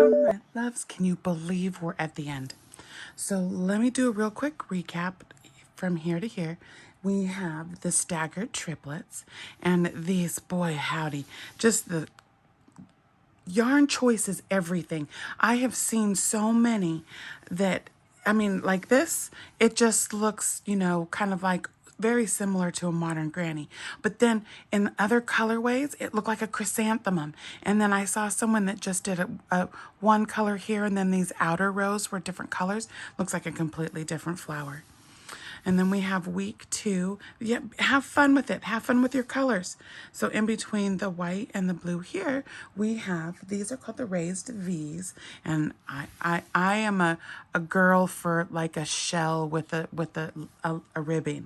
my loves, can you believe we're at the end? So let me do a real quick recap from here to here. We have the staggered triplets, and these, boy howdy, just the yarn choice is everything. I have seen so many that, I mean, like this, it just looks, you know, kind of like very similar to a modern granny. But then in other colorways, it looked like a chrysanthemum. And then I saw someone that just did a one color here, and then these outer rows were different colors. Looks like a completely different flower. And then we have week 2. Yeah, have fun with it. Have fun with your colors. So in between the white and the blue here, we have, these are called the raised V's. And I am a girl for like a shell with a ribbing.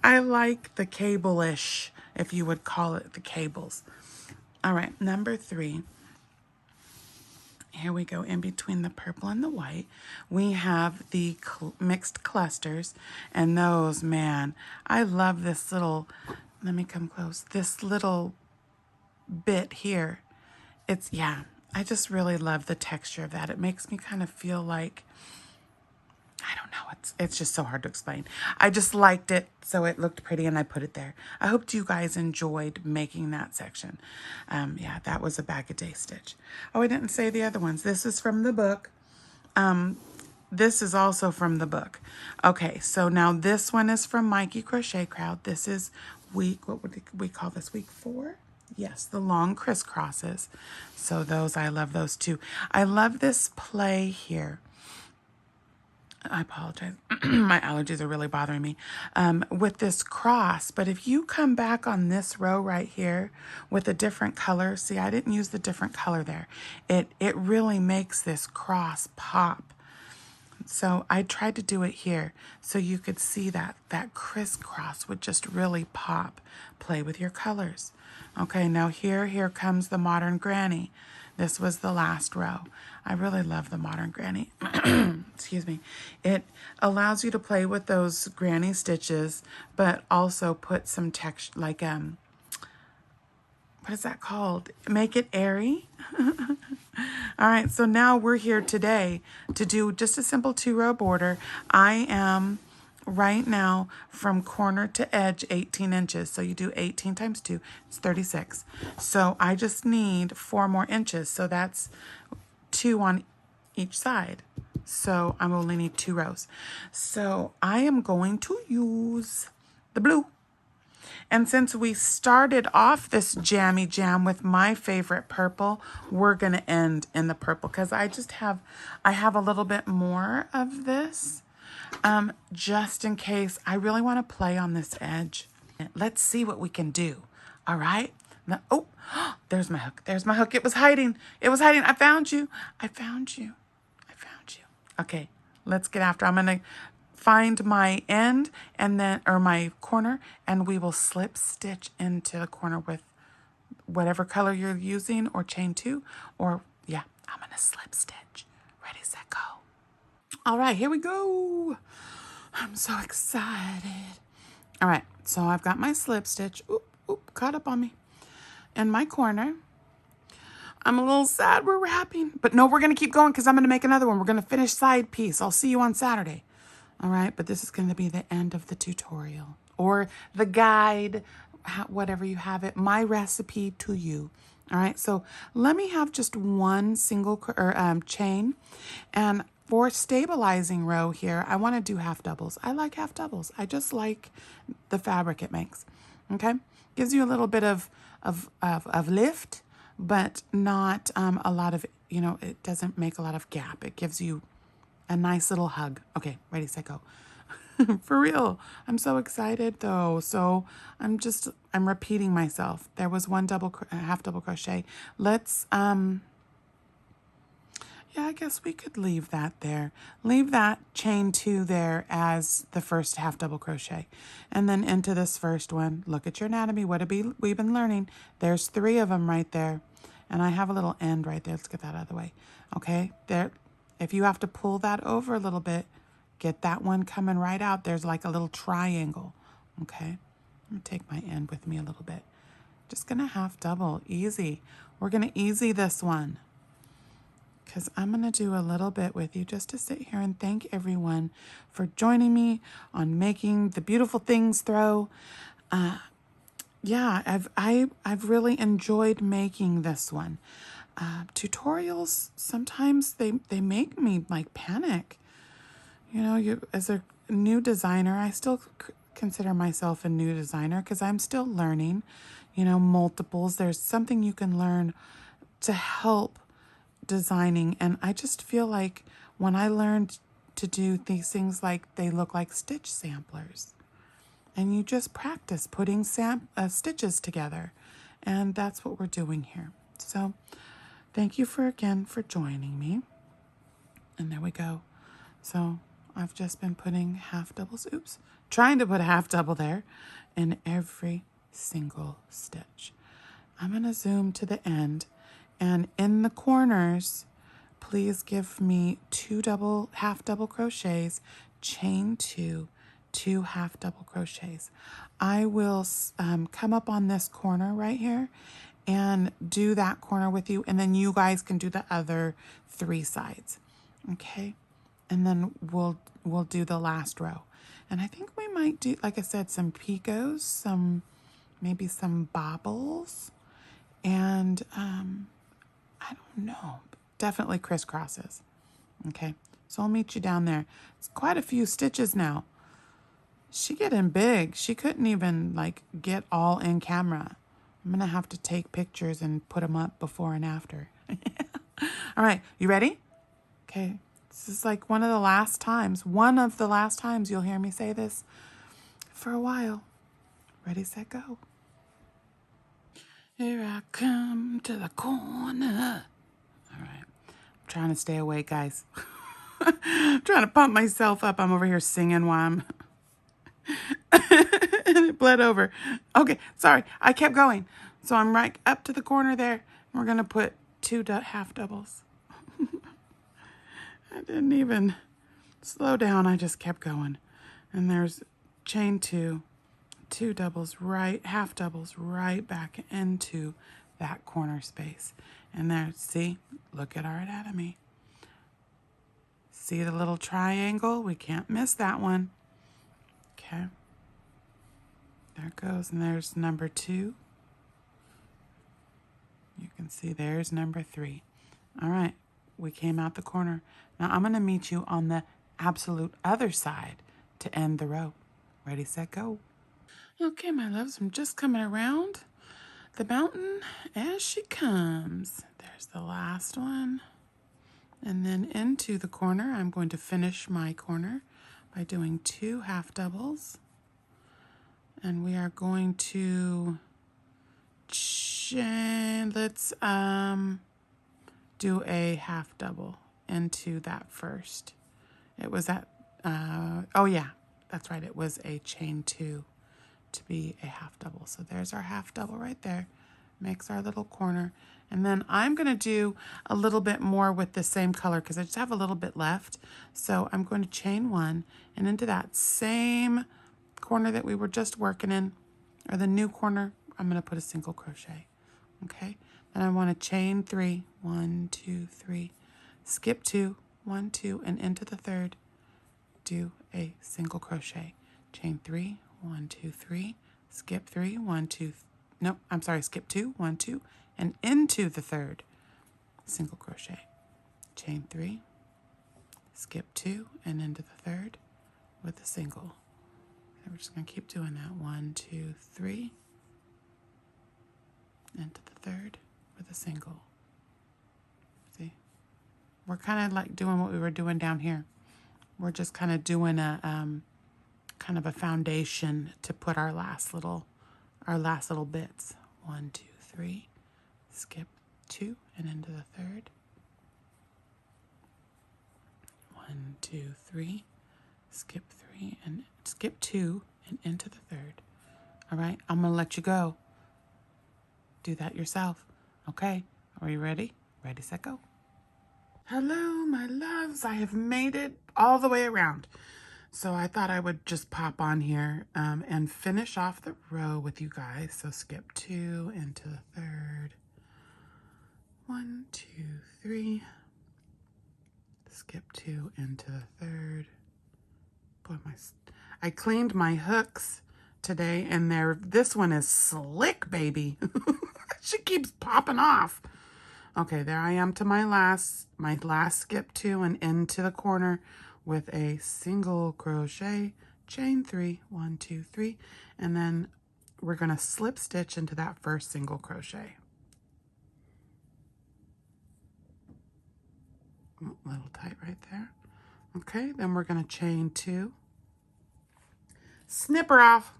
I like the cable-ish, if you would call it the cables. All right, number 3. Here we go, in between the purple and the white, we have the mixed clusters, and those, man, I love this little, let me come close, this little bit here. It's, yeah, I just really love the texture of that. It makes me kind of feel like, I don't know, it's just so hard to explain. I just liked it, so it looked pretty, and I put it there. I hope you guys enjoyed making that section. Yeah, that was a bag-a-day stitch. Oh, I didn't say the other ones. This is from the book. This is also from the book. Okay, so now this one is from Mikey Crochet Crowd. This is week, what would we call this, week 4? Yes, the long crisscrosses. So those, I love those too. I love this play here. I apologize. My allergies are really bothering me with this cross. But if you come back on this row right here with a different color, see, I didn't use the different color there. It really makes this cross pop. So I tried to do it here so you could see that crisscross would just really pop. Play with your colors. Okay, now here comes the modern granny. This was the last row. I really love the modern granny. Excuse me. It allows you to play with those granny stitches, but also put some texture, like, what is that called? Make it airy. All right, so now we're here today to do just a simple 2-row border. I am right now from corner to edge 18 inches. So you do 18 times 2, it's 36. So I just need 4 more inches. So that's 2 on each side. So I only need 2 rows. So I am going to use the blue. And since we started off this jammy jam with my favorite purple, we're going to end in the purple because I have a little bit more of this just in case. I really want to play on this edge. Let's see what we can do. All right. Now, oh, there's my hook. There's my hook. It was hiding. It was hiding. I found you. I found you. I found you. Okay, let's get after. I'm going to find my end and then, or my corner, and we will slip stitch into the corner with whatever color you're using, or chain 2, or yeah, I'm going to slip stitch. Ready, set, go. All right, here we go. I'm so excited. All right, so I've got my slip stitch. Oop, caught up on me. In my corner. I'm a little sad we're wrapping, but no, we're going to keep going because I'm going to make another one. We're going to finish side piece. I'll see you on Saturday. All right, but this is going to be the end of the tutorial or the guide, whatever you have it, my recipe to you. All right, so let me have just one single chain, and for stabilizing row here, I want to do half doubles. I like half doubles. I just like the fabric it makes. Okay, gives you a little bit of lift, but not a lot of, you know, it doesn't make a lot of gap. It gives you a nice little hug. Okay, ready, set, go. For real. I'm so excited though. So I'm repeating myself. There was one half double crochet. Let's, yeah, I guess we could leave that there. Leave that chain 2 there as the first half double crochet. And then into this first one, look at your anatomy. What have we've been learning? There's 3 of them right there. And I have a little end right there. Let's get that out of the way. Okay, there. If you have to pull that over a little bit, get that one coming right out. There's like a little triangle. Okay, I'm gonna take my end with me a little bit. Just gonna half double, easy. We're gonna easy this one. because I'm going to do a little bit with you just to sit here and thank everyone for joining me on making the beautiful things throw. Yeah, I've really enjoyed making this one. Tutorials, sometimes they make me like panic. You know, you as a new designer, I still consider myself a new designer because I'm still learning, you know, multiples. There's something you can learn to help designing. And I just feel like when I learned to do these things, like they look like stitch samplers. And you just practice putting stitches together. And that's what we're doing here. So thank you again for joining me. And there we go. So I've just been putting half doubles, trying to put a half double there in every single stitch. I'm going to zoom to the end, and in the corners, please give me half double crochets, chain two half double crochets. I will come up on this corner right here and do that corner with you, and then you guys can do the other 3 sides. Okay? And then we'll do the last row. And I think we might do, like I said, some picots, maybe some bobbles, and I don't know, definitely crisscrosses. Okay, so I'll meet you down there. It's quite a few stitches now. She getting big. She couldn't even like get all in camera. I'm gonna have to take pictures and put them up before and after. All right, you ready? Okay, this is like one of the last times you'll hear me say this for a while. Ready, set, go. Here I come to the corner. All right, I'm trying to stay awake, guys. I'm trying to pump myself up. I'm over here singing while I'm... and it bled over. Okay, sorry, I kept going. So I'm right up to the corner there. And we're going to put 2 half doubles. I didn't even slow down. I just kept going. And there's chain 2 doubles, half doubles right back into that corner space. And there, see, look at our anatomy. See the little triangle? We can't miss that one. Okay. There it goes. And there's number 2. You can see there's number 3. All right. We came out the corner. Now I'm going to meet you on the absolute other side to end the row. Ready, set, go. Okay, my loves, I'm just coming around the mountain as she comes. There's the last one. And then into the corner, I'm going to finish my corner by doing 2 half doubles. And we are going to let's do a half double into that first. It was that, oh yeah, that's right. It was a chain 2 to be a half double. So there's our half double right there. Makes our little corner. And then I'm going to do a little bit more with the same color because I just have a little bit left. So I'm going to chain 1, and into that same corner that we were just working in, or the new corner, I'm going to put a single crochet. Okay. Then I want to chain 3, 1, 2, 3, skip 2, 1, 2, and into the third, do a single crochet. Chain 3, 1, 2, 3, skip 3, 1, 2, no, I'm sorry, skip 2, 1, 2, and into the third, single crochet. Chain 3, skip 2, and into the third with a single. And we're just going to keep doing that. 1, 2, 3, into the third with a single. See? We're kind of like doing what we were doing down here. We're just kind of doing a kind of a foundation to put our last little bits. 1, 2, 3, skip 2 and into the third. 1, 2, 3, skip 3 and skip 2 and into the third. All right, I'm gonna let you go. Do that yourself. Okay, are you ready? Ready, set, go. Hello, my loves. I have made it all the way around. So I thought I would just pop on here and finish off the row with you guys. So skip 2 into the third. 1, 2, 3. skip 2 into the third. Boy, I cleaned my hooks today, and this one is slick, baby. She keeps popping off. Okay, there I am to my last skip 2 and into the corner with a single crochet, chain 3, 1, 2, 3, and then we're going to slip stitch into that first single crochet. A little tight right there. Okay, then we're going to chain 2, snip her off.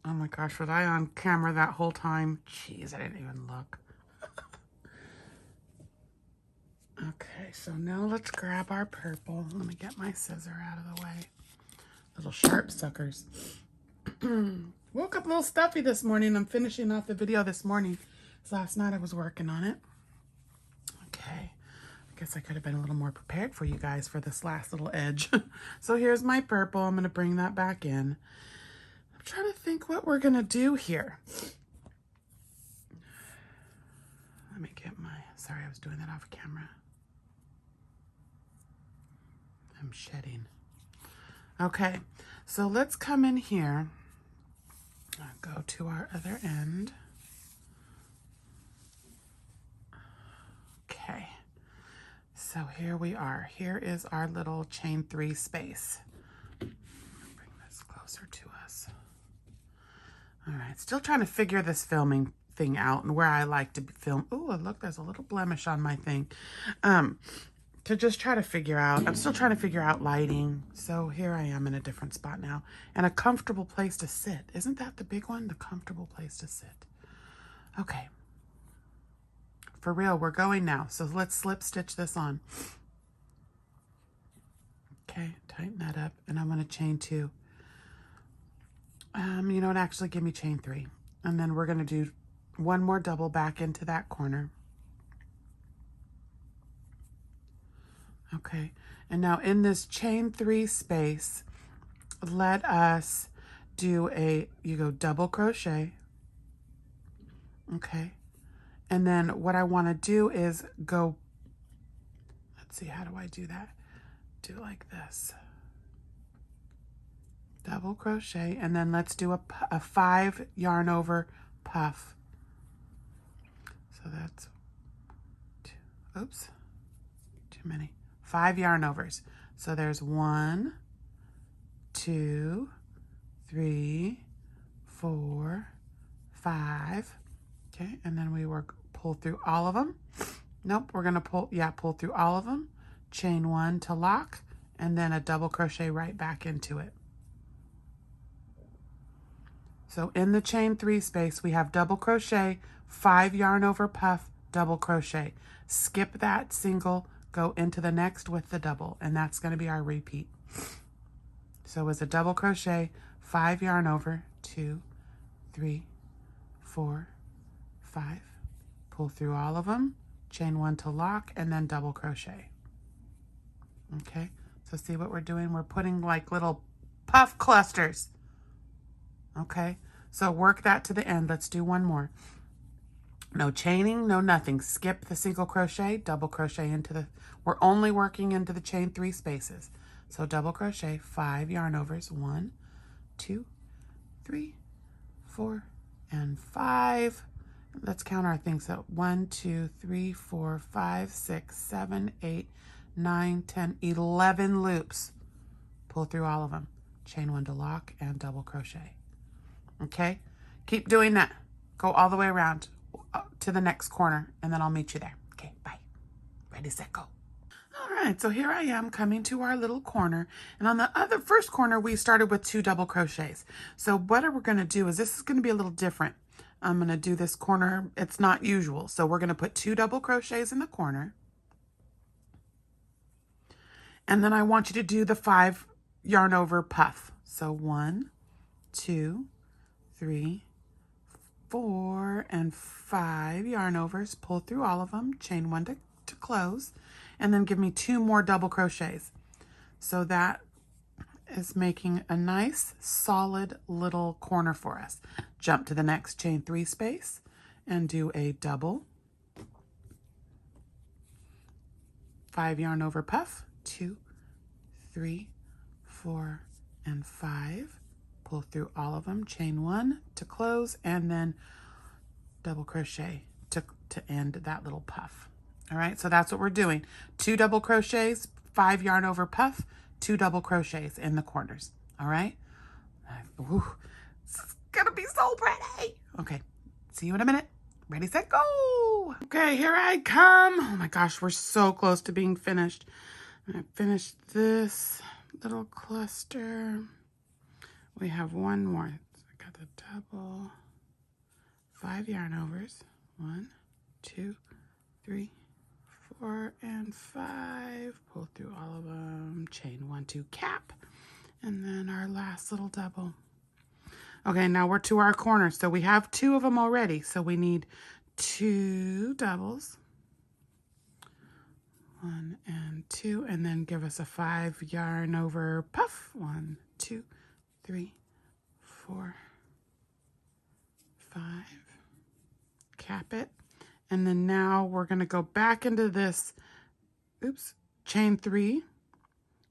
Oh my gosh, was I on camera that whole time? Jeez, I didn't even look. Okay, so now let's grab our purple. Let me get my scissor out of the way. Little sharp suckers. Woke up a little stuffy this morning. I'm finishing off the video this morning. Last night I was working on it. Okay, I guess I could have been a little more prepared for you guys for this last little edge. So here's my purple. I'm going to bring that back in. I'm trying to think what we're going to do here. Let me get sorry, I was doing that off camera. I'm shedding. Okay, so let's come in here. I'll go to our other end. Okay, so here we are. Here is our little chain 3 space. Bring this closer to us. All right, still trying to figure this filming thing out and where I like to film. Oh, look, there's a little blemish on my thing. To just try to figure out, I'm still trying to figure out lighting. So here I am in a different spot now and a comfortable place to sit. Isn't that the big one? The comfortable place to sit. Okay. For real, we're going now. So let's slip stitch this on. Okay, tighten that up and I'm going to chain 2. You know what, actually give me chain 3. And then we're going to do one more double back into that corner. Okay, and now in this chain 3 space, let us do you go double crochet. Okay, and then what I want to do is go, let's see, how do I do that? Do it like this. Double crochet, and then let's do a 5 yarn over puff. So that's, oops, too many. 5 yarn overs. So there's 1, 2, 3, 4, 5. Okay, and then we pull through all of them. Nope, we're gonna pull through all of them. Chain 1 to lock, and then a double crochet right back into it. So in the chain 3 space, we have double crochet, 5 yarn over puff, double crochet. Skip that single, go into the next with the double, and that's going to be our repeat. So it's a double crochet, 5 yarn over, 2, 3, 4, 5. Pull through all of them, chain 1 to lock, and then double crochet. Okay, so see what we're doing? We're putting like little puff clusters. Okay, so work that to the end. Let's do one more. No chaining, no nothing. Skip the single crochet, double crochet into we're only working into the chain 3 spaces. So double crochet, 5 yarn overs, 1, 2, 3, 4, and 5. Let's count our things out. 1, 2, 3, 4, 5, 6, 7, 8, 9, 10, 11 loops. Pull through all of them. Chain 1 to lock and double crochet. Okay, keep doing that. Go all the way around to the next corner, and then I'll meet you there. Okay, bye. Ready, set, go. All right, so here I am coming to our little corner, and on the first corner, we started with 2 double crochets. So what we're going to do is, this is going to be a little different. I'm going to do this corner, it's not usual. So we're going to put 2 double crochets in the corner, and then I want you to do the 5 yarn over puff. So 1, 2, 3, 4, and 5 yarn overs. Pull through all of them, chain 1 to close, and then give me 2 more double crochets. So that is making a nice solid little corner for us. Jump to the next chain 3 space and do a double, 5 yarn over puff, 2, 3, 4, and 5. Pull through all of them, chain 1 to close, and then double crochet to end that little puff. All right, so that's what we're doing. 2 double crochets, 5 yarn over puff, 2 double crochets in the corners. All right. Ooh, it's gonna be so pretty. Okay, see you in a minute. Ready, set, go. Okay, here I come. Oh my gosh, we're so close to being finished. I finished this little cluster. We have one more. So I got the double, 5 yarn overs. 1, 2, 3, 4, and 5. Pull through all of them. Chain 1, 2, cap. And then our last little double. Okay, now we're to our corner. So we have 2 of them already. So we need 2 doubles. 1 and 2, and then give us a 5 yarn over puff. 1, 2, 3, 4, 5. Cap it. And then now we're going to go back into this, chain 3.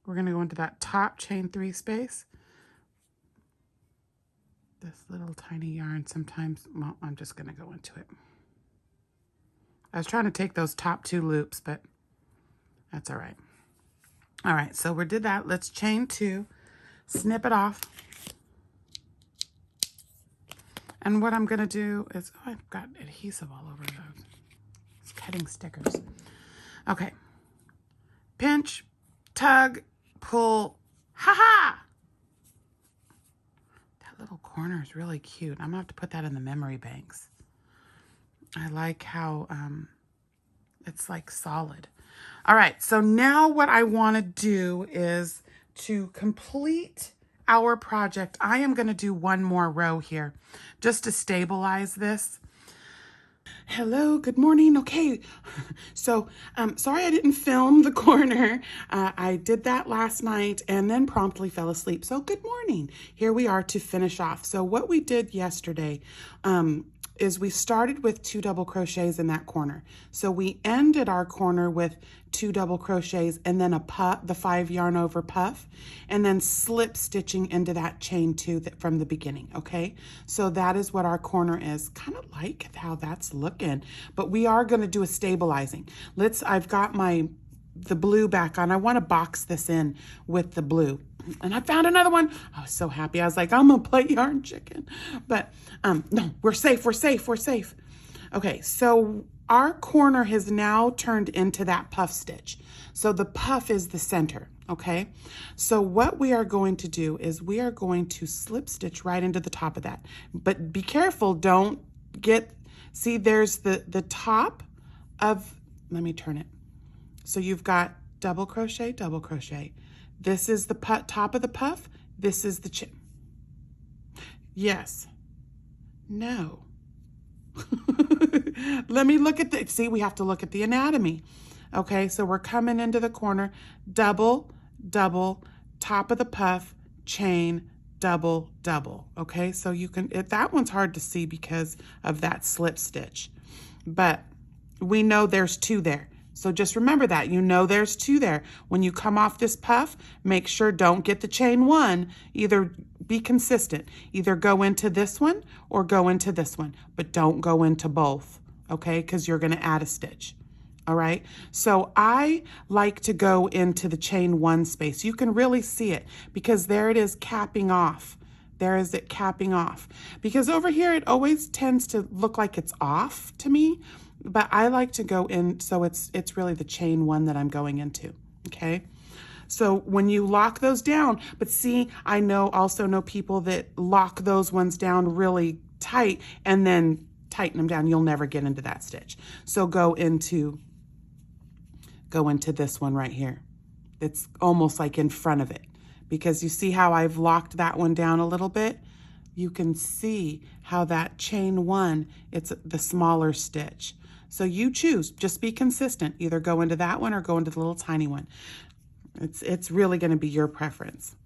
We're going to go into that top chain 3 space. This little tiny yarn sometimes, well, I'm just going to go into it. I was trying to take those top 2 loops, but that's all right. All right, so we did that. Let's chain 2, snip it off. And what I'm going to do is, oh, I've got adhesive all over those. It's cutting stickers. Okay. Pinch, tug, pull, ha-ha! That little corner is really cute. I'm going to have to put that in the memory banks. I like how it's like solid. All right, so now what I want to do is to complete our project. I am going to do one more row here just to stabilize this. Hello, good morning. Okay, so sorry I didn't film the corner. I did that last night and then promptly fell asleep. So good morning. Here we are to finish off. So what we did yesterday is we started with 2 double crochets in that corner. So we ended our corner with 2 double crochets and then a puff, the 5 yarn over puff, and then slip stitching into that chain 2 from the beginning, okay? So that is what our corner is. Kind of like how that's looking, but we are gonna do a stabilizing. I've got the blue back on. I wanna box this in with the blue. And I found another one. I was so happy. I was like, I'm gonna play yarn chicken. But no, we're safe, we're safe, we're safe. Okay, so our corner has now turned into that puff stitch. So the puff is the center, okay? So what we are going to do is we are going to slip stitch right into the top of that. But be careful, don't see there's the top of, let me turn it. So you've got double crochet, double crochet. This is the top of the puff. This is the chin. Yes. No. Let me look at see, we have to look at the anatomy. Okay, so we're coming into the corner, double, double, top of the puff, chain, double, double. Okay, so you can, that one's hard to see because of that slip stitch, but we know there's 2 there. So just remember that, you know there's 2 there. When you come off this puff, make sure don't get the chain 1. Either be consistent. Either go into this one or go into this one, but don't go into both, okay? Because you're going to add a stitch, all right? So I like to go into the chain 1 space. You can really see it because there it is capping off. There is it capping off. Because over here it always tends to look like it's off to me. But I like to go in, so it's really the chain 1 that I'm going into, okay? So when you lock those down, but see, I also know people that lock those ones down really tight and then tighten them down. You'll never get into that stitch. So go into this one right here. It's almost like in front of it because you see how I've locked that one down a little bit? You can see how that chain 1, it's the smaller stitch. So you choose, just be consistent. Either go into that one or go into the little tiny one. It's really going to be your preference.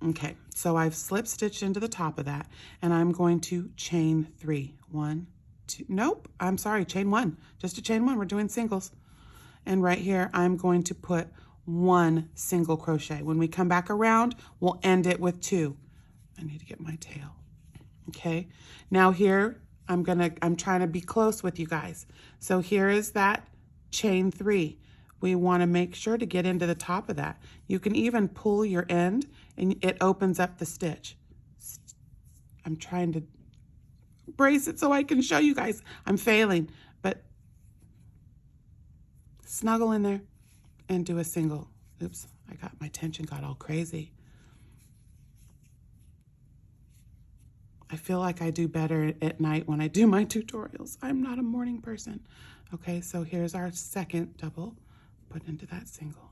Okay, so I've slip stitched into the top of that and I'm going to chain 3. 1, 2, nope, I'm sorry, chain 1. Just a chain 1, we're doing singles. and right here, I'm going to put 1 single crochet. When we come back around, we'll end it with 2. I need to get my tail. Okay, now here, I'm trying to be close with you guys. So here is that chain 3. We want to make sure to get into the top of that. You can even pull your end and it opens up the stitch. I'm trying to brace it so I can show you guys. I'm failing, but snuggle in there and do a single. Oops, my tension got all crazy. I feel like I do better at night when I do my tutorials. I'm not a morning person. Okay, so here's our second double. Put into that single.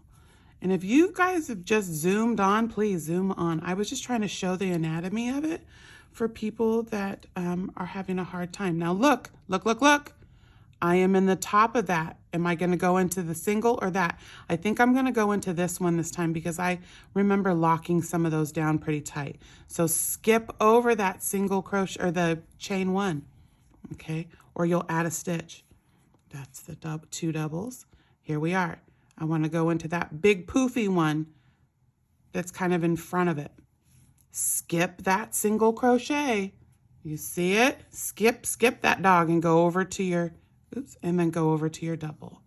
And if you guys have just zoomed on, please zoom on. I was just trying to show the anatomy of it for people that are having a hard time. Now look, look, look, look. I am in the top of that. Am I going to go into the single or that? I think I'm going to go into this one this time because I remember locking some of those down pretty tight. So skip over that single crochet or the chain 1, okay? Or you'll add a stitch. That's the 2 doubles. Here we are. I want to go into that big poofy one that's kind of in front of it. Skip that single crochet. You see it? Skip that dog and go over to your, oops, and then go over to your double.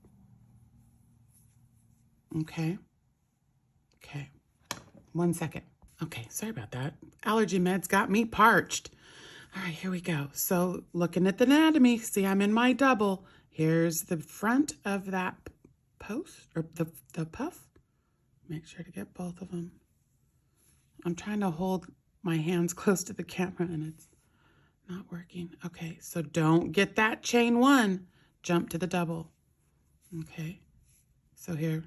Okay. Okay. 1 second. Okay, sorry about that. Allergy meds got me parched. All right, here we go. So looking at the anatomy, see I'm in my double. Here's the front of that post, or the puff. Make sure to get both of them. I'm trying to hold my hands close to the camera and it's not working. Okay, so don't get that chain 1. Jump to the double. Okay, so here,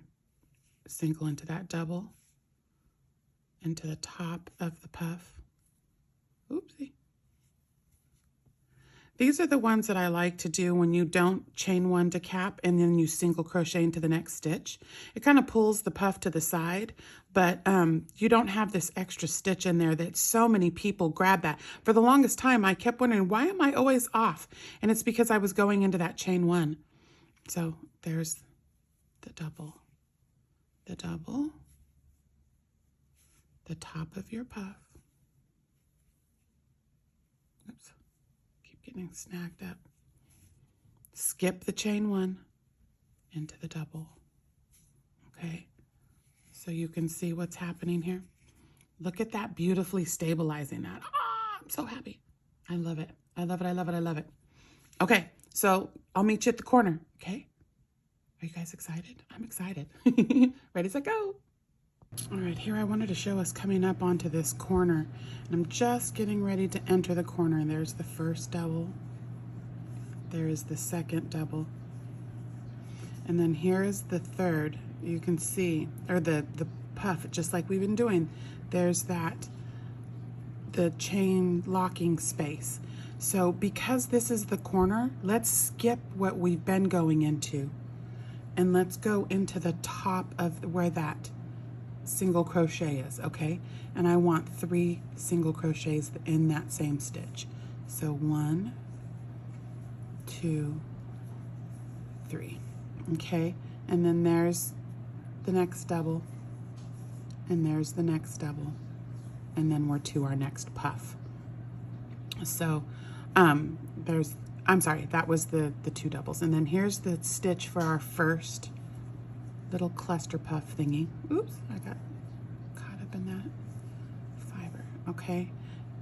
single into that double, into the top of the puff. Oopsie. These are the ones that I like to do when you don't chain 1 to cap and then you single crochet into the next stitch. It kind of pulls the puff to the side, but you don't have this extra stitch in there that so many people grab that. For the longest time, I kept wondering, why am I always off? And it's because I was going into that chain 1. So there's the double, the top of your puff. Oops. Getting snagged up. Skip the chain 1 into the double. Okay, so you can see what's happening here. Look at that, beautifully stabilizing that. Ah, I'm so happy. I love it. I love it. I love it. I love it. Okay, so I'll meet you at the corner. Okay, are you guys excited? I'm excited. Ready, set, go. All right, here I wanted to show us coming up onto this corner, and I'm just getting ready to enter the corner, and there's the first double, there is the second double, and then here is the third. You can see, or the puff, just like we've been doing, there's that, the chain locking space. So because this is the corner, let's skip what we've been going into, and let's go into the top of where that single crochet is, okay? And I want 3 single crochets in that same stitch. So 1, 2, 3, okay? And then there's the next double, and there's the next double, and then we're to our next puff. So I'm sorry, that was the 2 doubles. And then here's the stitch for our first little cluster puff thingy. Oops, I got caught up in that fiber. Okay,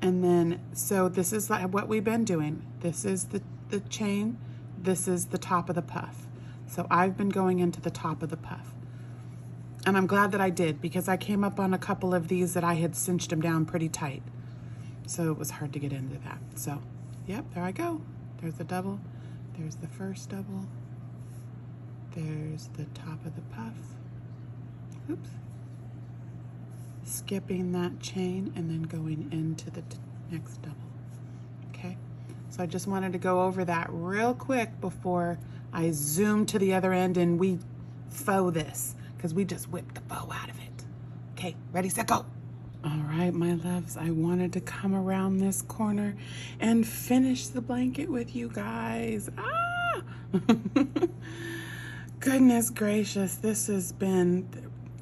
and then so this is like what we've been doing. This is the chain, this is the top of the puff. So I've been going into the top of the puff, and I'm glad that I did, because I came up on a couple of these that I had cinched them down pretty tight, so it was hard to get into that. So yep, there I go. There's the double, there's the first double, there's the top of the puff. Oops. Skipping that chain and then going into the next double. Okay, so I just wanted to go over that real quick before I zoom to the other end and we faux this, because we just whipped the faux out of it. Okay, ready, set, go. All right, my loves, I wanted to come around this corner and finish the blanket with you guys. Ah! Goodness gracious, this has been,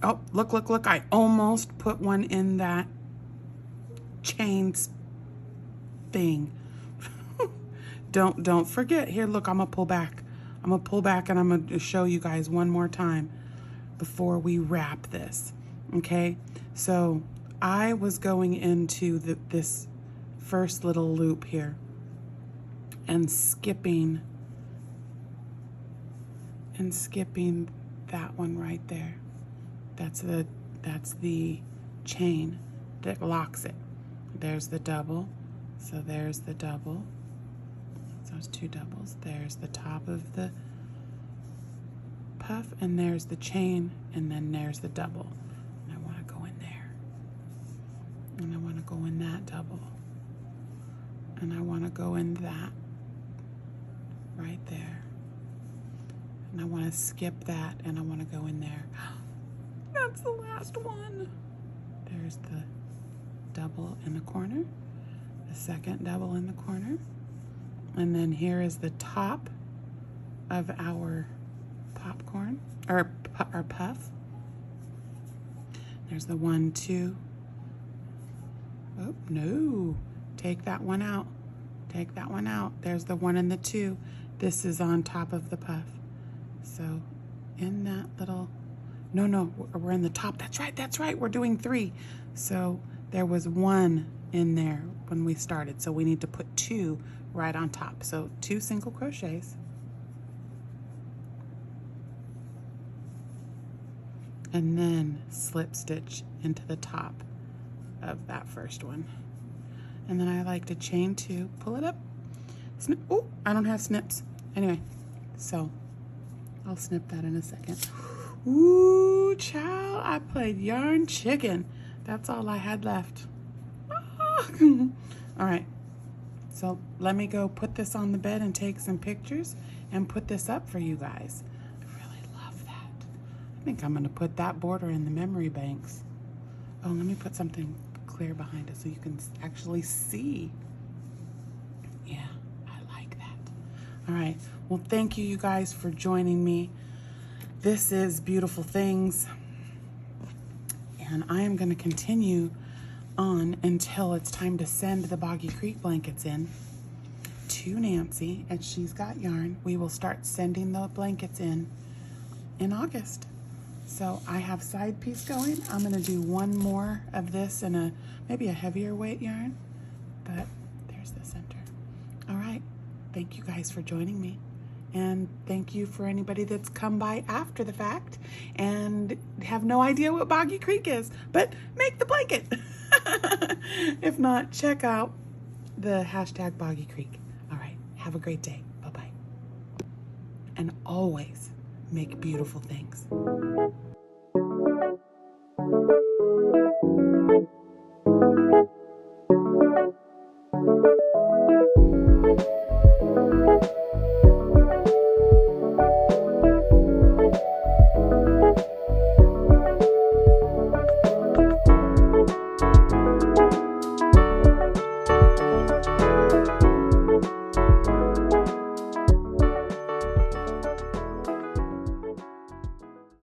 oh, look, look, look, I almost put one in that chain thing. Don't forget. Here, look, I'm gonna pull back. I'm gonna pull back and I'm gonna show you guys one more time before we wrap this. Okay, so I was going into this first little loop here and skipping that one right there. That's the chain that locks it. There's the double. So there's the double. Those two doubles. There's the top of the puff, and there's the chain, and then there's the double. And I want to go in there. And I want to go in that double. And I want to go in that right there. And I want to skip that, and I want to go in there. That's the last one. There's the double in the corner, the second double in the corner, and then here is the top of our popcorn, or our puff. There's the 1, 2. Oh, no. Take that one out. Take that one out. There's the 1 and the 2. This is on top of the puff. So in that little, no, we're in the top. That's right. We're doing 3. So there was 1 in there when we started. So we need to put 2 right on top. So 2 single crochets. And then slip stitch into the top of that first one. And then I like to chain 2, pull it up, snip. Oh, I don't have snips. Anyway, so I'll snip that in a second. Ooh, child, I played yarn chicken. That's all I had left. All right, so let me go put this on the bed and take some pictures and put this up for you guys. I really love that. I think I'm gonna put that border in the memory banks. Oh, let me put something clear behind it so you can actually see. Yeah, I like that. All right, well, thank you guys for joining me. This is Beautiful Things, and I am going to continue on until it's time to send the Boggy Creek blankets in to Nancy, and she's got yarn. We will start sending the blankets in August. So I have side piece going. I'm going to do one more of this in maybe a heavier weight yarn, but there's the center. All right, thank you guys for joining me. And thank you for anybody that's come by after the fact and have no idea what Boggy Creek is, but make the blanket. If not, check out the hashtag Boggy Creek. All right, have a great day. Bye-bye. And always make beautiful things.